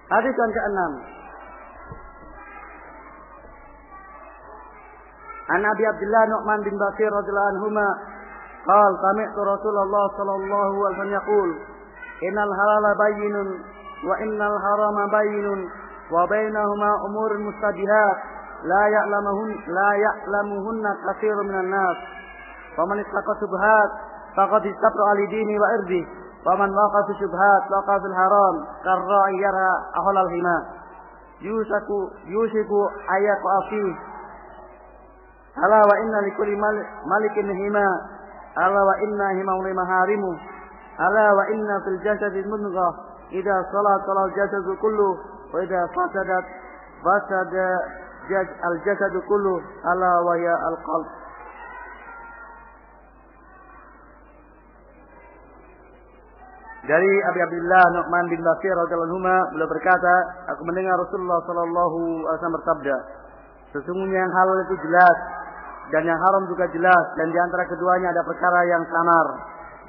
Hadis yang ke-6. An Abi Abdullah Nu'man bin Bashir radhiyallahu anhuma qala sami'tu Rasulullah sallallahu alaihi wasallam yaqul innal halala bayyinun wa innal harama bayyinun wa bainahuma umurun mustabihat la ya'lamuhunna katsirun minan nas faman ittaqa subhat faqad istabra li dini wa irdi faman waqa fi subhat waqa fil haram karra'i yara ahlal hima yushiku ayaqa fi ala wa inna likulli malikin hima ala wa inna himau maharimu ala wa inna fil jasadi mudghah idza salat al jasadu kullu wa idza fasadat fasada al jasadu kullu ala wa ya al qalb. Dari Abi Abdullah Nu'man bin Bashir radhiyallahu anhu beliau berkata, aku mendengar Rasulullah sallallahu alaihi wasallam bersabda, sesungguhnya yang halal itu jelas dan yang haram juga jelas, dan di antara keduanya ada perkara yang samar,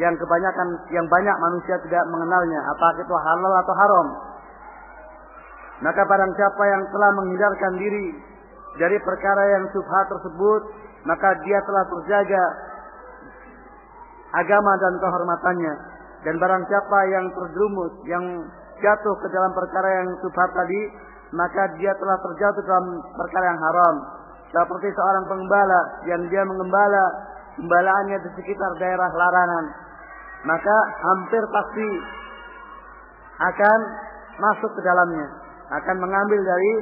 yang banyak manusia tidak mengenalnya, apakah itu halal atau haram. Maka barang siapa yang telah menghindarkan diri dari perkara yang syubhat tersebut, maka dia telah terjaga agama dan kehormatannya. Dan barang siapa yang terjerumus, yang jatuh ke dalam perkara yang syubhat tadi, maka dia telah terjatuh dalam perkara yang haram. Seperti seorang pengembala yang dia mengembala gembalaannya di sekitar daerah larangan, maka hampir pasti akan masuk ke dalamnya, akan mengambil dari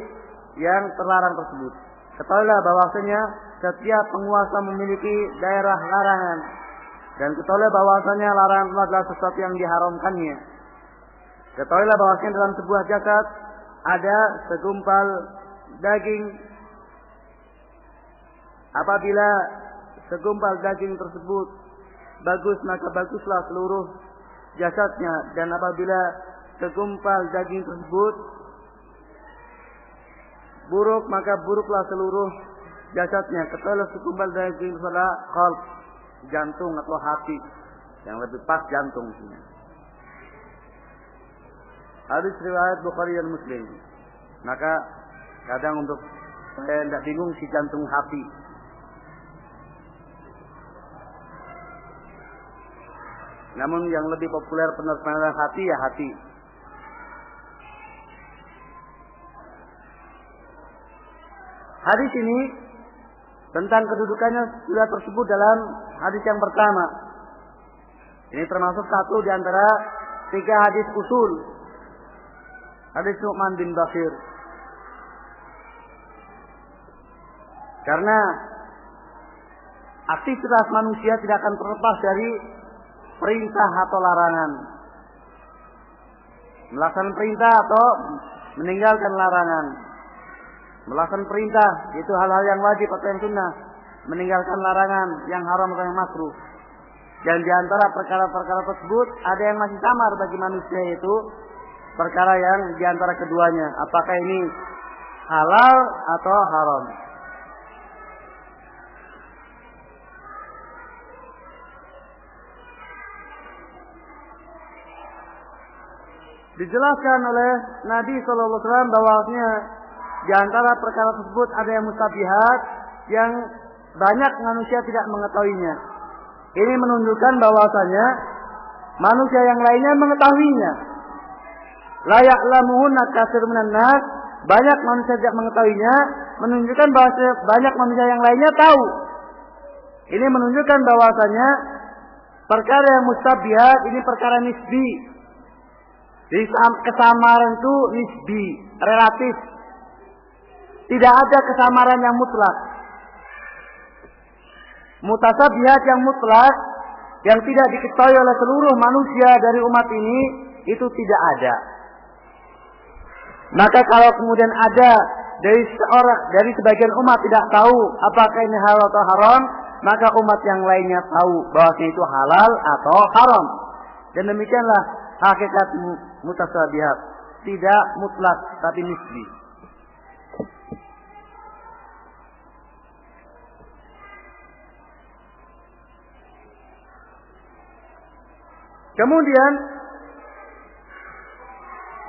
yang terlarang tersebut. Ketahuilah bahwasanya setiap penguasa memiliki daerah larangan, dan ketahuilah bahwasanya larangan itu adalah sesuatu yang diharamkannya. Ketahuilah bahwasanya dalam sebuah jasad ada segumpal daging. Apabila segumpal daging tersebut bagus, maka baguslah seluruh jasadnya, dan apabila segumpal daging tersebut buruk, maka buruklah seluruh jasadnya. Ketahuilah segumpal daging itu adalah qalb, jantung atau hati, yang lebih pas jantung. Hadis riwayat Bukhari dan Muslim. Maka kadang untuk saya tidak bingung si jantung hati. Namun yang lebih populer penerjemahan hati ya hati. Hadis ini tentang kedudukannya sudah tersebut dalam hadis yang pertama. Ini termasuk satu di antara 3 hadis usul. Hadis Nu'man bin Bashir. Karena aktivitas manusia tidak akan terlepas dari perintah atau larangan. Melaksanakan perintah atau meninggalkan larangan. Melaksanakan perintah itu hal-hal yang wajib atau yang sunnah. Meninggalkan larangan yang haram atau yang makruh. Dan di antara perkara-perkara tersebut ada yang masih samar bagi manusia, yaitu perkara yang di antara keduanya. Apakah ini halal atau haram? Dijelaskan oleh Nabi sallallahu alaihi wasallam bahwasanya di antara perkara tersebut ada yang mustabihat, yang banyak manusia tidak mengetahuinya. Ini menunjukkan bahwasanya manusia yang lainnya mengetahuinya. La ya'lamuhunna katsirun minan nas, banyak manusia tidak mengetahuinya, menunjukkan bahwasanya banyak manusia yang lainnya tahu. Ini menunjukkan bahwasanya perkara yang mustabihat ini perkara nisbi. Jadi kesamaran itu nisbi, relatif. Tidak ada kesamaran yang mutlak. Mutasabihat yang mutlak, yang tidak diketahui oleh seluruh manusia dari umat ini, itu tidak ada. Maka kalau kemudian ada dari sebagian umat tidak tahu apakah ini halal atau haram, maka umat yang lainnya tahu bahwasanya itu halal atau haram. Dan demikianlah hakikat mutasabihat, tidak mutlak tapi nisbi. Kemudian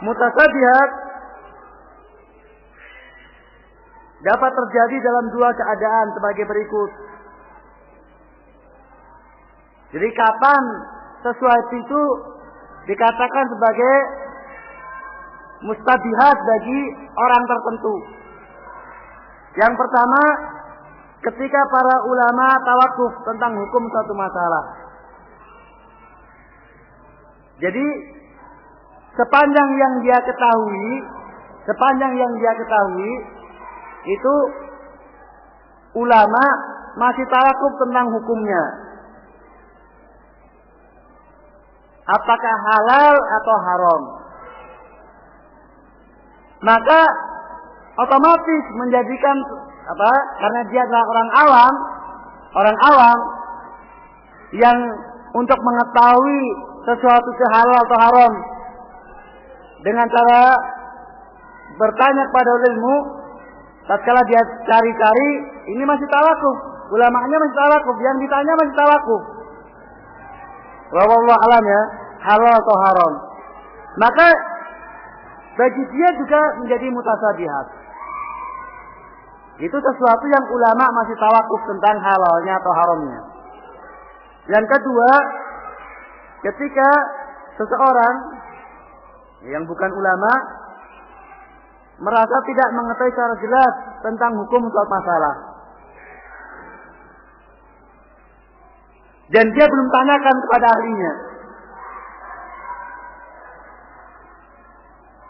mutasabihat dapat terjadi dalam dua keadaan sebagai berikut. Jadi kapan sesuatu itu dikatakan sebagai mustabihat bagi orang tertentu? Yang pertama, ketika para ulama tawakuf tentang hukum suatu masalah. Jadi sepanjang yang dia ketahui itu ulama masih tawakuf tentang hukumnya. Apakah halal atau haram? Maka otomatis menjadikan karena dia adalah orang awam yang untuk mengetahui sesuatu itu halal atau haram dengan cara bertanya kepada ilmu, tatkala dia cari-cari, ini masih tawakuf, ulamanya masih tawakuf, yang ditanya masih tawakuf. Wallahu alam ya, halal atau haram. Maka bagi dia juga menjadi mutasabihat. Itu sesuatu yang ulama masih tawakuf tentang halalnya atau haramnya. Yang kedua, ketika seseorang yang bukan ulama merasa tidak mengetahui secara jelas tentang hukum suatu masalah, dan dia belum tanyakan kepada ahlinya.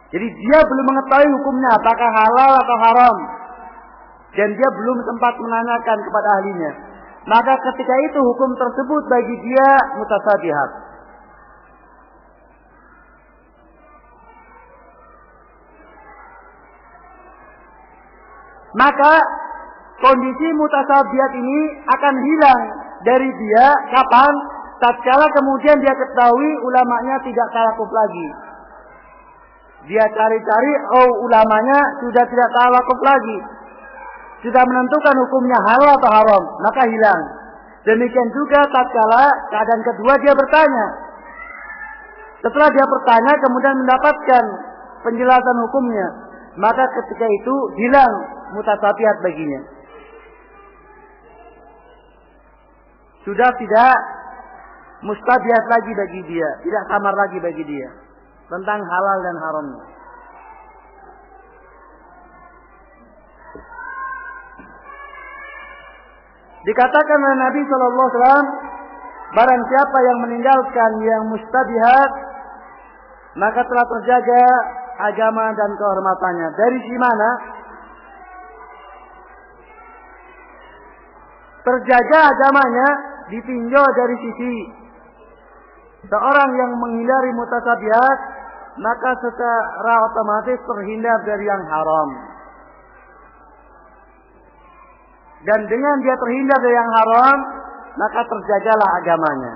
Jadi dia belum mengetahui hukumnya apakah halal atau haram, dan dia belum sempat menanyakan kepada ahlinya. Maka ketika itu hukum tersebut bagi dia mutasabihat. Maka kondisi mutasabihat ini akan hilang dari dia kapan? Tatkala kemudian dia ketahui ulamanya tidak tawakuf lagi. Dia cari-cari, ulamanya sudah tidak tawakuf lagi, sudah menentukan hukumnya halal atau haram, maka hilang. Demikian juga tatkala keadaan kedua dia bertanya. Setelah dia bertanya kemudian mendapatkan penjelasan hukumnya, maka ketika itu hilang mutasabihat baginya. Sudah tidak mustabihat lagi bagi dia, tidak samar lagi bagi dia tentang halal dan haramnya. Dikatakan oleh Nabi SAW, barang siapa yang meninggalkan yang mustabihat, maka telah terjaga agama dan kehormatannya. Dari sisi mana? Terjaga agamanya ditinjau dari sisi seorang yang menghindari mutasabihat, maka secara otomatis terhindar dari yang haram. Dan dengan dia terhindar dari yang haram, maka terjagalah agamanya.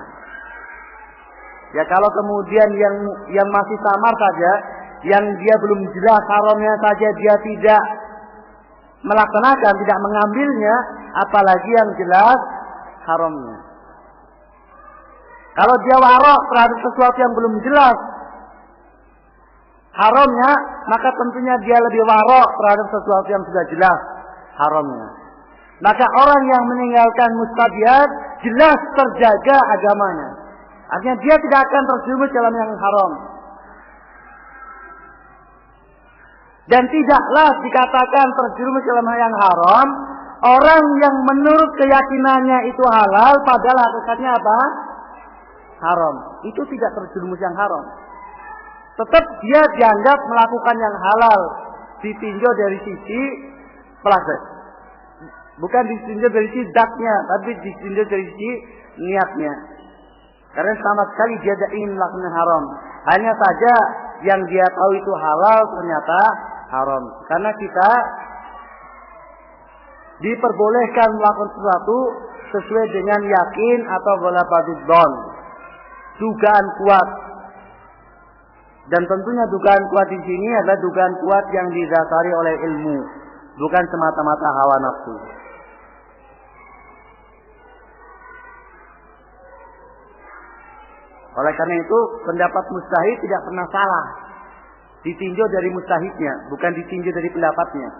Ya kalau kemudian yang masih samar saja, yang dia belum jelas haramnya saja dia tidak melaksanakan, tidak mengambilnya, apalagi yang jelas haramnya. Kalau dia warok terhadap sesuatu yang belum jelas haramnya, maka tentunya dia lebih warok terhadap sesuatu yang sudah jelas haramnya. Maka orang yang meninggalkan mustabihat jelas terjaga agamanya. Artinya dia tidak akan terjerumus dalam yang haram. Dan tidaklah dikatakan terjerumus dalam yang haram orang yang menurut keyakinannya itu halal, padahal hakikatnya apa? Haram. Itu tidak terjerumus yang haram. Tetap dia dianggap melakukan yang halal, ditinjau dari sisi praktek. Bukan ditinjau dari sisi zatnya, tapi ditinjau dari sisi niatnya. Karena sama sekali dia tidak ingin melakukan haram. Hanya saja yang dia tahu itu halal ternyata haram. Karena kita diperbolehkan melakukan sesuatu sesuai dengan yakin atau ghalabatud dzan, dugaan kuat. Dan tentunya dugaan kuat di sini adalah dugaan kuat yang didasari oleh ilmu, bukan semata-mata hawa nafsu. Oleh karena itu, pendapat mujtahid tidak pernah salah. Ditinjau dari mujtahidnya, bukan ditinjau dari pendapatnya.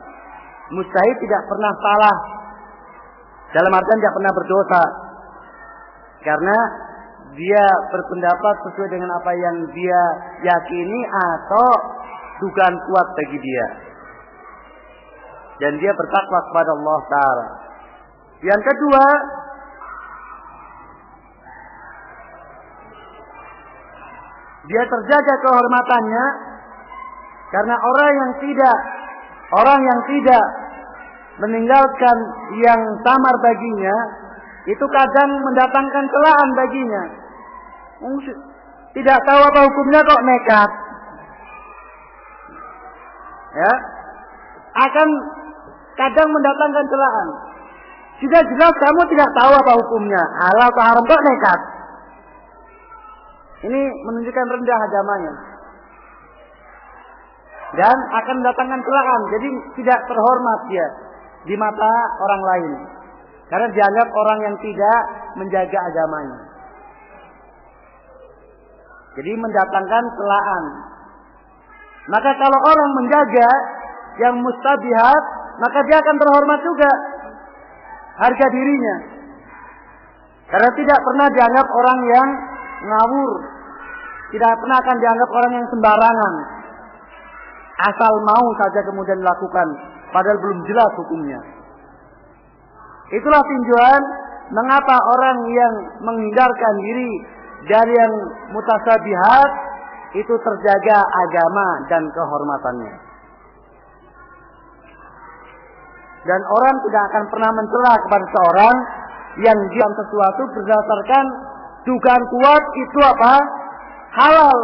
mujtahid tidak pernah salah. Dalam artian tidak pernah berdosa. Karena dia berpendapat sesuai dengan apa yang dia yakini atau dugaan kuat bagi dia. Dan dia bertakwa kepada Allah Ta'ala. Yang kedua, dia terjaga kehormatannya karena orang yang tidak meninggalkan yang samar baginya itu kadang mendatangkan celaan baginya. Tidak tahu apa hukumnya kok nekat. Ya, akan kadang mendatangkan celaan. Sudah jelas kamu tidak tahu apa hukumnya, halal atau haram kok nekat. Ini menunjukkan rendah agamanya. Dan akan mendatangkan celaan, jadi tidak terhormat dia di mata orang lain. Karena dianggap orang yang tidak menjaga agamanya. Jadi mendatangkan celaan. Maka kalau orang menjaga yang mustabihat, maka dia akan terhormat juga harga dirinya. Karena tidak pernah dianggap orang yang ngawur. Tidak pernah akan dianggap orang yang sembarangan. Asal mau saja kemudian melakukan, padahal belum jelas hukumnya. Itulah tinjauan mengapa orang yang menghindarkan diri dari yang mutasabihat itu terjaga agama dan kehormatannya. Dan orang tidak akan pernah mencela kepada seorang yang diam sesuatu berdasarkan dugaan kuat itu apa? Halal.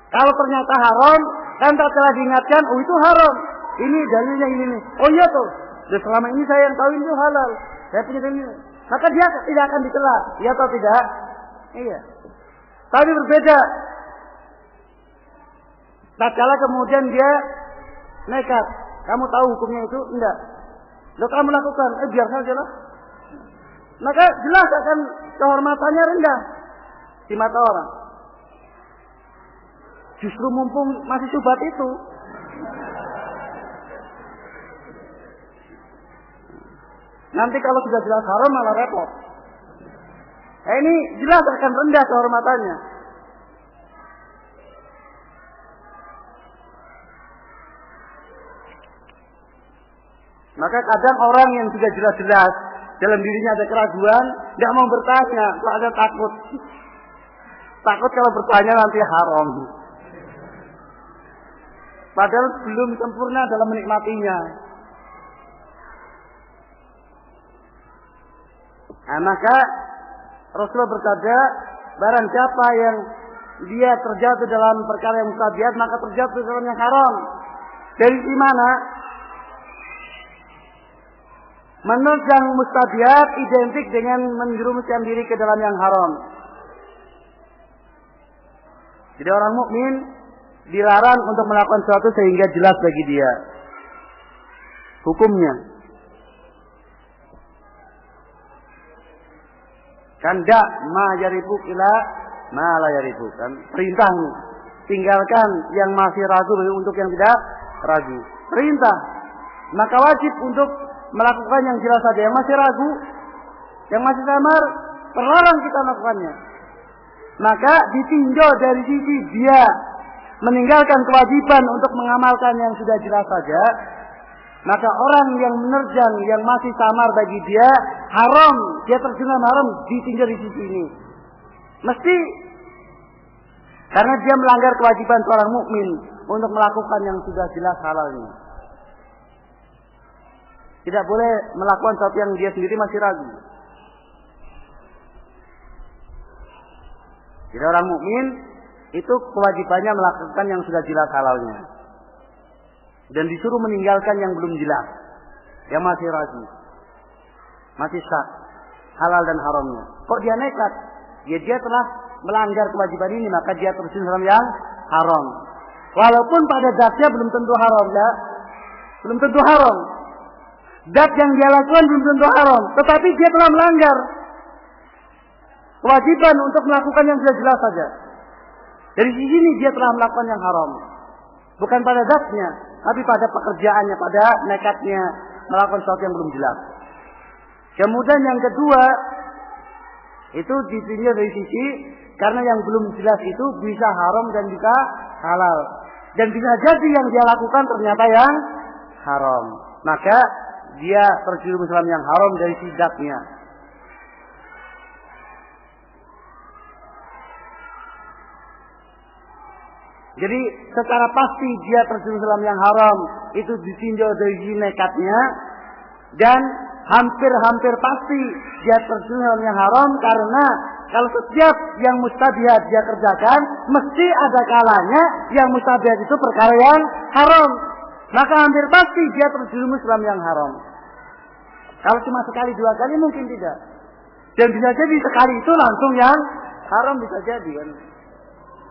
Kalau ternyata haram, kan tak telah diingatkan, oh itu haram. Ini dalilnya ini nih. Oh iya tuh. Dan selama ini saya yang tahu itu halal. Saya punya dalil. Maka dia tidak akan dicela. Iya atau tidak? Iya. Tapi berbeda. Tatkala kemudian dia nekat. Kamu tahu hukumnya itu? Enggak. Lalu kamu lakukan. Biar saja lah. Maka jelas akan kehormatannya rendah di mata orang. Justru mumpung masih syubhat itu. Nanti kalau sudah jelas haram malah repot. Ini jelas akan rendah kehormatannya. Maka kadang orang yang sudah jelas-jelas dalam dirinya ada keraguan, tidak mau bertanya, kok ada takut. Takut kalau bertanya nanti haram. Padahal belum sempurna dalam menikmatinya. Nah, maka Rasulullah bersabda, barang siapa yang dia terjatuh dalam perkara yang mustabihat, maka terjatuh dalam yang haram. Dari mana? Menurut yang mustabihat identik dengan menjerumuskan diri ke dalam yang haram. Jadi orang mukmin dilarang untuk melakukan sesuatu sehingga jelas bagi dia hukumnya. Kan dak ma yaribuk ila ma la yaribuk, kan perintah ini. Tinggalkan yang masih ragu untuk yang tidak ragu. Perintah. Maka wajib untuk melakukan yang jelas saja. Yang masih ragu, yang masih samar, terlarang kita melakukannya. Maka ditinjau dari sisi dia meninggalkan kewajiban untuk mengamalkan yang sudah jelas saja, maka orang yang menerjang yang masih samar bagi dia haram, dia terjun dalam haram, ditinjau di sisi ini. Mesti karena dia melanggar kewajiban seorang mukmin untuk melakukan yang sudah jelas halalnya. Tidak boleh melakukan sesuatu yang dia sendiri masih ragu. Jadi orang mukmin itu kewajibannya melakukan yang sudah jelas halalnya. Dan disuruh meninggalkan yang belum jelas. Yang masih ragu. Masih syak. Halal dan haramnya. Kok dia nekat? Ya dia telah melanggar kewajiban ini. Maka dia terjun dalam yang haram. Walaupun pada zatnya belum tentu haram. Ya? Belum tentu haram. Zat yang dia lakukan belum tentu haram. Tetapi dia telah melanggar kewajiban untuk melakukan yang sudah jelas saja. Dari sini dia telah melakukan yang haram. Bukan pada zatnya, tapi pada pekerjaannya, pada nekatnya melakukan sesuatu yang belum jelas. Kemudian yang kedua, itu ditinjau dari sisi karena yang belum jelas itu bisa haram dan bisa halal. Dan bisa jadi yang dia lakukan ternyata yang haram. Maka dia terjerumus dalam yang haram dari sidaknya. Jadi secara pasti dia terjerumus dalam yang haram itu ditinjau dari sisi nekatnya, dan hampir pasti dia terjerumus dalam yang haram karena kalau setiap yang mustabihat dia kerjakan, mesti ada kalanya yang mustabihat itu perkara yang haram. Maka hampir pasti dia terjerumus dalam yang haram. Kalau cuma sekali dua kali mungkin tidak. Dan bisa jadi sekali itu langsung yang haram bisa jadi kan.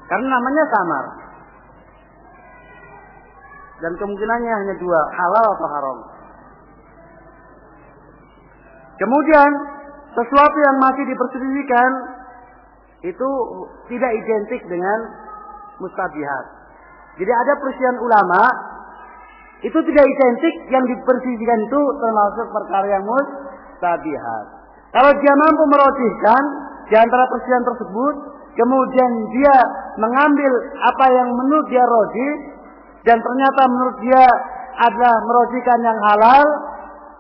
Karena namanya samar. Dan kemungkinannya hanya dua, halal atau haram. Kemudian sesuatu yang masih diperselisihkan itu tidak identik dengan mustabihat. Jadi ada perselisihan ulama, itu tidak identik yang diperselisihkan itu termasuk perkara yang mustabihat. Kalau dia mampu merojihkan di antara perselisihan tersebut, kemudian dia mengambil apa yang menurut dia rojih, dan ternyata menurut dia adalah merojihkan yang halal,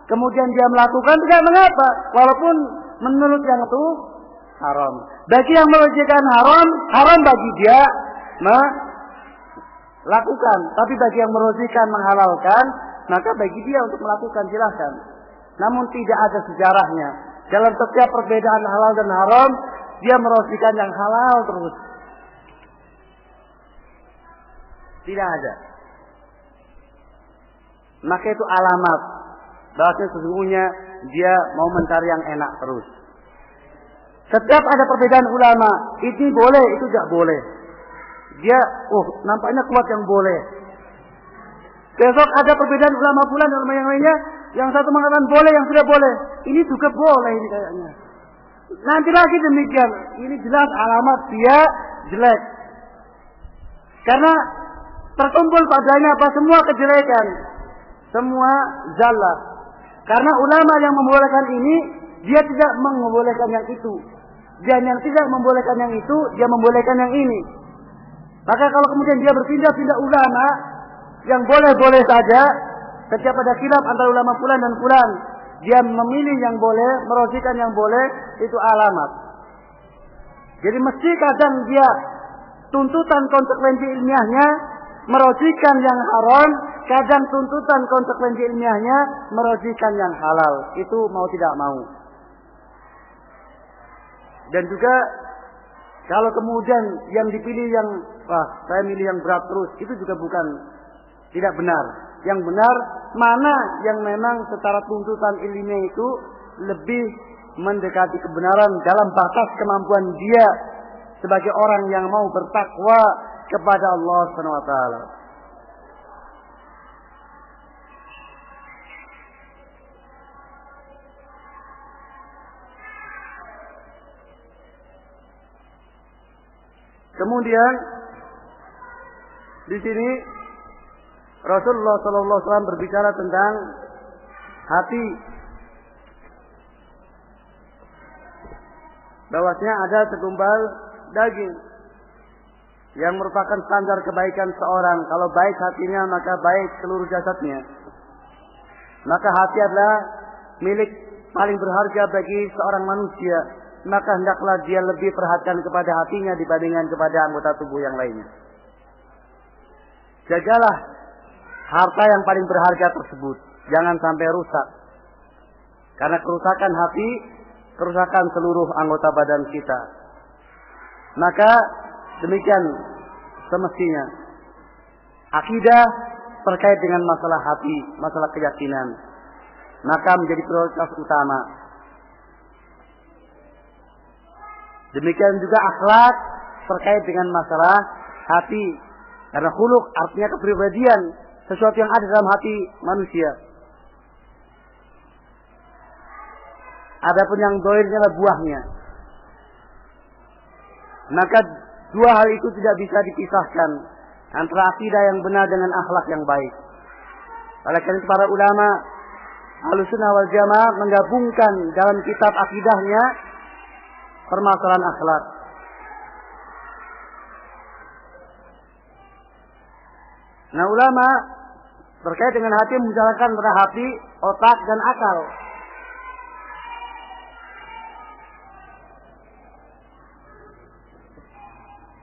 kemudian dia melakukan, tidak mengapa, walaupun menurut yang itu haram. Bagi yang merojihkan haram, haram bagi dia melakukan. Tapi bagi yang merojihkan menghalalkan, maka bagi dia untuk melakukan, silahkan. Namun tidak ada sejarahnya. Dalam setiap perbedaan halal dan haram, dia merojihkan yang halal terus. Tidak ada. Maka itu alamat bahwasanya sesungguhnya dia mau mencari yang enak terus. Setiap ada perbedaan ulama, ini boleh, itu tidak boleh. Dia, nampaknya kuat yang boleh. Besok ada perbedaan ulama pula dan ulama yang lainnya, yang satu mengatakan boleh, yang tidak boleh. Ini juga boleh ini kayaknya. Nanti lagi demikian, ini jelas alamat dia jelek. Karena terkumpul padanya apa semua kejelekan, semua zallah. Karena ulama yang membolehkan ini, dia tidak membolehkan yang itu. Dan yang tidak membolehkan yang itu, dia membolehkan yang ini. Maka kalau kemudian dia berpindah-pindah ulama, yang boleh-boleh saja, setiap ada khilaf antara ulama fulan dan fulan, dia memilih yang boleh, merojihkan yang boleh, itu alamat. Jadi mesti kadang dia tuntutan konsekuensi ilmiahnya, merojihkan yang haram, kadang tuntutan konsekuensi ilmiahnya merojihkan yang halal. Itu mau tidak mau. Dan juga kalau kemudian yang dipilih yang saya milih yang berat terus, itu juga bukan tidak benar. Yang benar mana yang memang secara tuntutan ilmiah itu lebih mendekati kebenaran dalam batas kemampuan dia sebagai orang yang mau bertakwa kepada Allah Subhanahu wa taala. Kemudian di sini Rasulullah sallallahu alaihi wasallam berbicara tentang hati. Bahwasanya ada segumpal daging yang merupakan standar kebaikan seorang. Kalau baik hatinya, maka baik seluruh jasadnya. Maka hati adalah milik paling berharga bagi seorang manusia. Maka hendaklah dia lebih perhatikan kepada hatinya dibandingkan kepada anggota tubuh yang lainnya. Jagalah harta yang paling berharga tersebut. Jangan sampai rusak. Karena kerusakan hati, kerusakan seluruh anggota badan kita. Maka demikian semestinya. Akidah terkait dengan masalah hati, masalah keyakinan. Maka menjadi prioritas utama. Demikian juga akhlak terkait dengan masalah hati. Karena khuluq artinya kepribadian, sesuatu yang ada dalam hati manusia. Adapun yang dohirnya adalah buahnya. Maka dua hal itu tidak bisa dipisahkan. antara akidah yang benar dengan akhlak yang baik. Oleh karena itu para ulama Ahlussunnah wal Jamaah menggabungkan dalam kitab akidahnya permasalahan akhlak. Nah, ulama terkait dengan hati membicarakan tentang hati, otak, dan akal.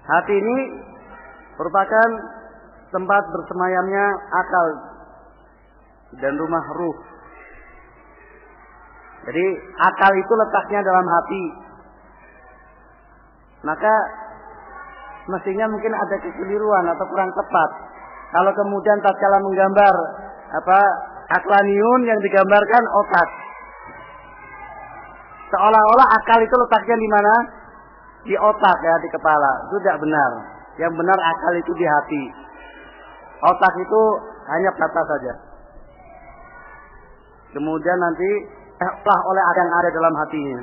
Hati ini merupakan tempat bersemayamnya akal dan rumah ruh. Jadi akal itu letaknya dalam hati. Maka mestinya mungkin ada kekeliruan atau kurang tepat kalau kemudian tatkala menggambar aqlaniyun yang digambarkan otak. Seolah-olah akal itu letaknya di mana? Di otak ya, di kepala. Itu tidak benar. Yang benar akal itu di hati. Otak itu hanya batas saja. Kemudian nanti oleh ada yang ada dalam hatinya.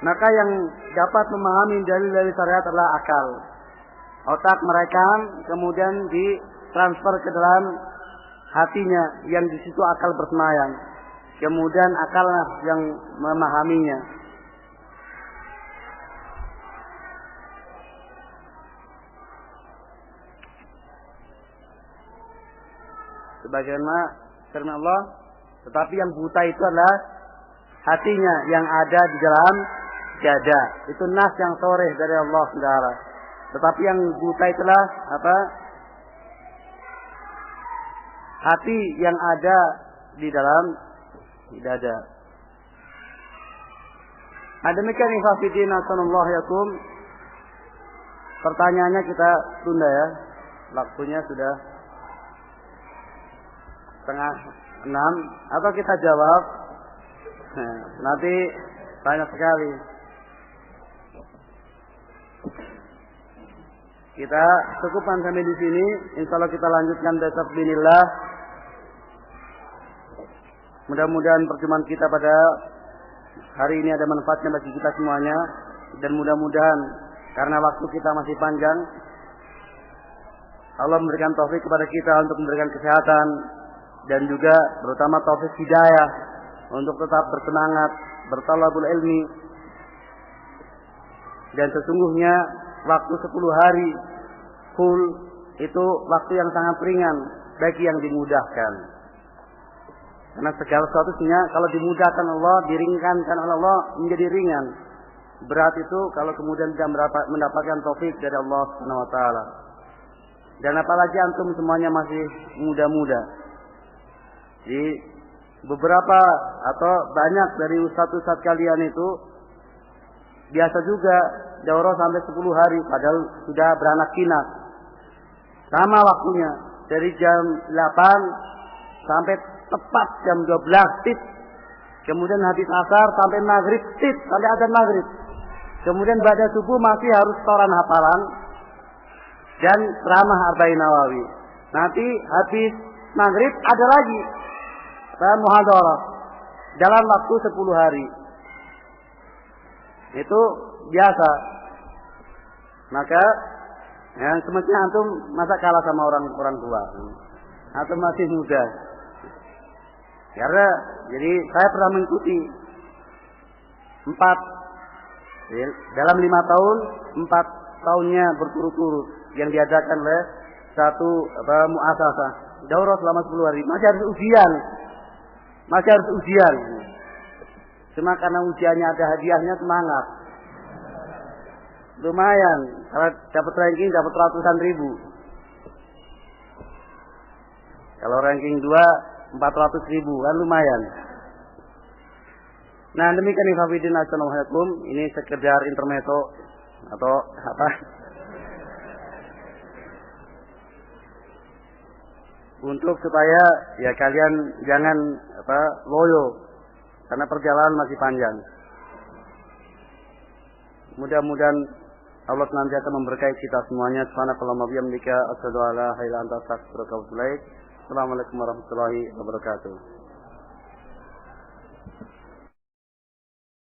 Maka yang dapat memahami dalil-dalil syariat adalah akal. Otak merekam, kemudian ditransfer ke dalam hatinya, yang di situ akal bersemayam. Kemudian akal yang memahaminya. Sebagaimana firman Allah, tetapi yang buta itu adalah hatinya yang ada di dalam dada. Itu nas yang sharih dari Allah Subhanahu. Tetapi yang buta itulah hati yang ada di dalam dada. Demikian ifafidin asanullah yakum. Pertanyaannya kita tunda ya. Waktunya sudah 5:30 atau kita jawab. Nanti banyak sekali. Kita cukupkan sampai di sini. Insyaallah kita lanjutkan besok binillah. Mudah-mudahan perjumpaan kita pada hari ini ada manfaatnya bagi kita semuanya, dan mudah-mudahan karena waktu kita masih panjang, Allah memberikan taufik kepada kita untuk memberikan kesehatan dan juga terutama taufik hidayah untuk tetap bersemangat bertalabul ilmi. Dan sesungguhnya waktu 10 hari full itu waktu yang sangat ringan bagi yang dimudahkan. Karena segala sesuatunya kalau dimudahkan Allah, diringankan oleh Allah menjadi ringan. Berat itu kalau kemudian tidak mendapatkan taufik dari Allah Subhanahu wa taala. Dan apalagi antum semuanya masih muda-muda. Jadi beberapa atau banyak dari ustaz-ustaz kalian itu biasa juga daurah sampai 10 hari padahal sudah beranak pinak. Sama waktunya dari jam 8 sampai tepat jam 12 tit. Kemudian habis asar sampai maghrib tit, sampai azan maghrib. Kemudian pada subuh masih harus setoran hafalan dan ceramah Arba'in Nawawi. Nanti habis maghrib ada lagi muhadharah dalam waktu 10 hari. Itu biasa. Maka yang semestinya antum masa kalah sama orang tua. Antum masih muda. Karena jadi saya pernah mengikuti 4 dalam 5 tahun, 4 tahunnya berturut-turut yang diadakan oleh satu muasasah. Daurah selama 10 hari. Masih harus ujian. Cuma karena ujiannya ada hadiahnya, semangat. Lumayan. Kalau dapat ranking dapat ratusan ribu. Kalau ranking 2 400.000 kan lumayan. Nah, demikian ifafidin assalamualaikum. Ini sekedar intermezzo atau untuk supaya ya kalian jangan loyo karena perjalanan masih panjang. Mudah-mudahan Allah senantiasa memberkahi kita semuanya. Subhanakallahumma wa bihamdika asyhadu an la ilaha illa anta astaghfiruka wa atubu ilaik. Assalamualaikum warahmatullahi wabarakatuh.